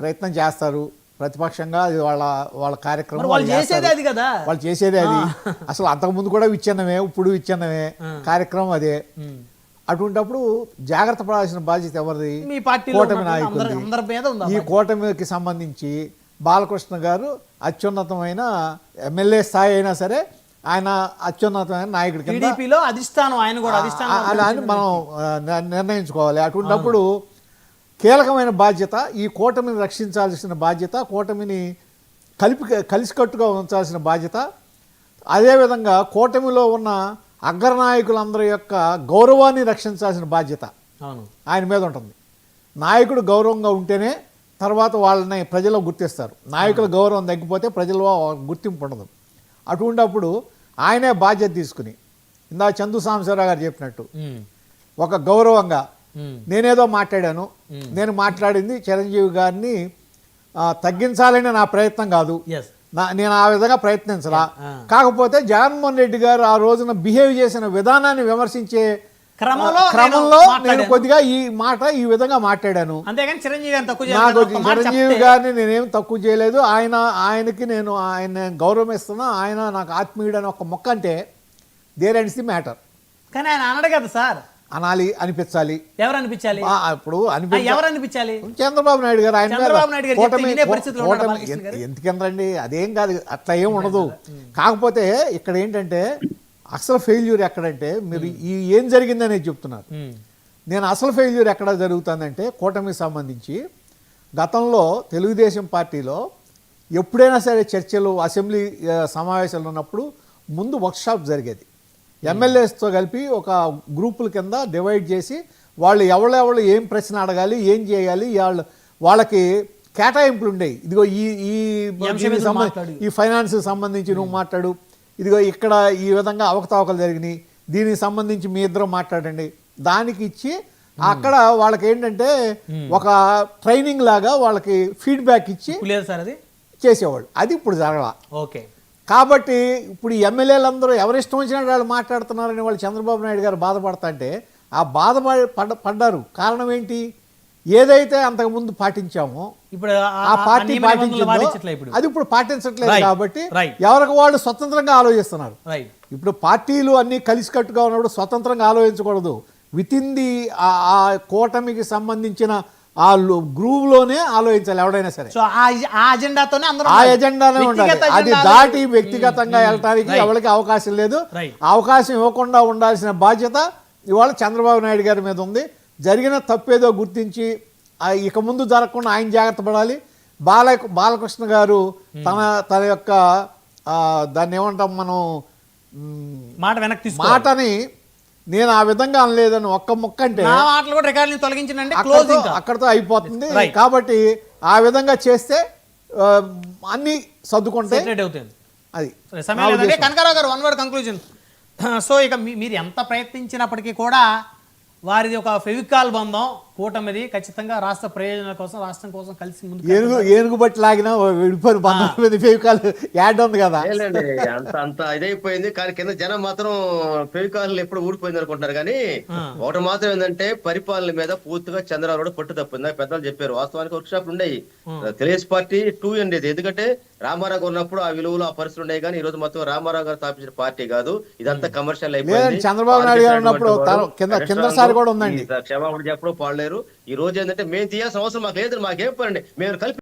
ప్రయత్నం చేస్తారు ప్రతిపక్షంగా, అది వాళ్ళ వాళ్ళ కార్యక్రమం, వాళ్ళు చేసేది అది కదా, వాళ్ళు చేసేది అది. అసలు అంతకుముందు కూడా విచ్ఛిన్నమే, ఇప్పుడు విచ్ఛిన్నమే కార్యక్రమం అదే. అటువంటిప్పుడు జాగ్రత్త పడాల్సిన బాధ్యత ఎవరిది? మీ పార్టీ కూటమి నాయకులు. ఈ కూటమికి సంబంధించి బాలకృష్ణ గారు అత్యున్నతమైన ఎమ్మెల్యే స్థాయి అయినా సరే ఆయన అత్యున్నతమైన నాయకుడి కింద అధిష్టానం, ఆయన కూడా అధిష్టానం అలా అని మనం నిర్ణయించుకోవాలి. అటువంటిప్పుడు కీలకమైన బాధ్యత, ఈ కూటమిని రక్షించాల్సిన బాధ్యత, కూటమిని కలిసికట్టుగా ఉంచాల్సిన బాధ్యత, అదేవిధంగా కూటమిలో ఉన్న అగ్రనాయకులందరి యొక్క గౌరవాన్ని రక్షించాల్సిన బాధ్యత ఆయన మీద ఉంటుంది. నాయకుడు గౌరవంగా ఉంటేనే తర్వాత వాళ్ళని ప్రజలు గుర్తిస్తారు. నాయకుల గౌరవం తగ్గిపోతే ప్రజల్లో గుర్తింపు ఉండదు. అటువంటిప్పుడు ఆయనే బాధ్యత తీసుకుని, ఇందా చందు సాంబశివరావు గారు చెప్పినట్టు ఒక గౌరవంగా నేనేదో మాట్లాడాను, నేను మాట్లాడింది చిరంజీవి గారిని తగ్గించాలని నా ప్రయత్నం కాదు, నేను ఆ విధంగా ప్రయత్నించలా. కాకపోతే జగన్మోహన్ రెడ్డి గారు ఆ రోజున బిహేవ్ చేసిన విధానాన్ని విమర్శించే క్రమంలో నేను కొద్దిగా ఈ విధంగా మాట్లాడాను. నాకు చిరంజీవి గారిని నేనేం తక్కువ చేయలేదు, ఆయనకి నేను ఆయన గౌరవం ఇస్తున్నా, ఆయన నాకు ఆత్మీయుడు అని ఒక మొక్క అంటే దేర్ ఎండ్స్ ది మ్యాటర్. కానీ ఆయన అనడు కదా సార్, అనాలి, అనిపించాలి. ఎవరు అనిపించాలి? ఇప్పుడు ఎవరు అనిపించాలి? చంద్రబాబు నాయుడు గారు. ఆయన ఎందుకండి, అదేం కాదు, అట్లా ఏం ఉండదు. కాకపోతే ఇక్కడ ఏంటంటే అసలు ఫెయిల్యూర్ ఎక్కడంటే, మీరు ఏం జరిగిందనేది చెప్తున్నారు. నేను అసలు ఫెయిల్యూర్ ఎక్కడ జరుగుతుందంటే, కూటమికి సంబంధించి గతంలో తెలుగుదేశం పార్టీలో ఎప్పుడైనా సరే చర్చలు, అసెంబ్లీ సమావేశాలు ఉన్నప్పుడు ముందు వర్క్షాప్ జరిగేది. ఎమ్మెల్యేస్తో కలిపి ఒక గ్రూపుల కింద డివైడ్ చేసి వాళ్ళు ఎవరెవరు ఏం ప్రశ్న అడగాలి, ఏం చేయాలి, వాళ్ళకి కేటాయింపులు ఉండేవి. ఇదిగో ఈ ఫైనాన్స్కి సంబంధించి నువ్వు మాట్లాడు, ఇదిగో ఇక్కడ ఈ విధంగా అవకతవకలు జరిగినాయి, దీనికి సంబంధించి మీ ఇద్దరు మాట్లాడండి, దానికి ఇచ్చి అక్కడ వాళ్ళకి ఏంటంటే ఒక ట్రైనింగ్ లాగా వాళ్ళకి ఫీడ్బ్యాక్ ఇచ్చి చేసేవాళ్ళు. అది ఇప్పుడు జరగలా. ఓకే. కాబట్టి ఇప్పుడు ఎమ్మెల్యేలందరూ ఎవరిష్టం వచ్చినట్టు వాళ్ళు మాట్లాడుతున్నారని వాళ్ళు చంద్రబాబు నాయుడు గారు బాధపడతాంటే ఆ పడ్డారు. కారణం ఏంటి? ఏదైతే అంతకుముందు పాటించామో ఇప్పుడు ఆ పార్టీ పాటించిందో అది ఇప్పుడు పాటించట్లేదు. కాబట్టి ఎవరికి వాళ్ళు స్వతంత్రంగా ఆలోచిస్తున్నారు. ఇప్పుడు పార్టీలు అన్ని కలిసికట్టుగా ఉన్నప్పుడు స్వతంత్రంగా ఆలోచించకూడదు. విత్ ఇన్ ది ఆ కూటమికి సంబంధించిన ఆ గ్రూప్ లోనే ఆలోచించాలి ఎవడైనా సరే. ఆ ఎజెండానే ఉండాలి. అది దాటి వ్యక్తిగతంగా వెళ్ళటానికి ఎవరికి అవకాశం లేదు. అవకాశం ఇవ్వకుండా ఉండాల్సిన బాధ్యత ఇవాళ చంద్రబాబు నాయుడు గారి మీద ఉంది. జరిగిన తప్పేదో గుర్తించి ఇక ముందు జరగకుండా ఆయన జాగ్రత్త పడాలి. బాలకృష్ణ గారు తన యొక్క దాన్ని ఏమంటాం మనం, మాటని నేను ఆ విధంగా అనలేదని ఒక్క ముక్క అంటే అక్కడతో అయిపోతుంది. కాబట్టి ఆ విధంగా చేస్తే అన్ని సర్దుకుంటే అది. కనకారావు గారు, వన్ వర్డ్ కంక్లూజన్. సో ఇక మీరు ఎంత ప్రయత్నించినప్పటికీ కూడా వారిది ఒక ఫెవికాల్ బంధం కూటమిది, ఖచ్చితంగా రాష్ట్ర ప్రయోజనాల కోసం, రాష్ట్రం కోసం కలిసి ముందు ఏనుగు బట్టి లాగినా విడిపోయిన బంధం ఫెవికాల్ యాడ్ ఉంది కదా. అంత ఇదైపోయింది. కానీ కింద జనం మాత్రం ఫెవికాల్ ఎప్పుడు ఊడిపోయింది అనుకుంటున్నారు. కానీ ఒకటి మాత్రం ఏంటంటే పరిపాలన మీద పూర్తిగా చంద్రబాబు పట్టు తప్పింది. పెద్దలు చెప్పారు, వాస్తవానికి వర్క్ షాప్లు ఉండేవి. తెలుగుదేశం పార్టీ 2 ఉండేది. ఎందుకంటే రామారావు ఉన్నప్పుడు ఆ విలువలు, ఆ పరిస్థితులు ఉన్నాయి. కానీ ఈ రోజు మొత్తం రామారావు గారు స్థాపించిన పార్టీ కాదు, ఇదంతా కమర్షియల్ అయిపోయింది. చంద్రబాబు నాయుడు గారు ఉన్నప్పుడు క్షమాపణ చెప్పడం పాడలేరు. ఈ రోజు ఏంటంటే మేము తీయాల్సిన అవసరం మాకు లేదు, మాకేం పనండి, మేము కలిపి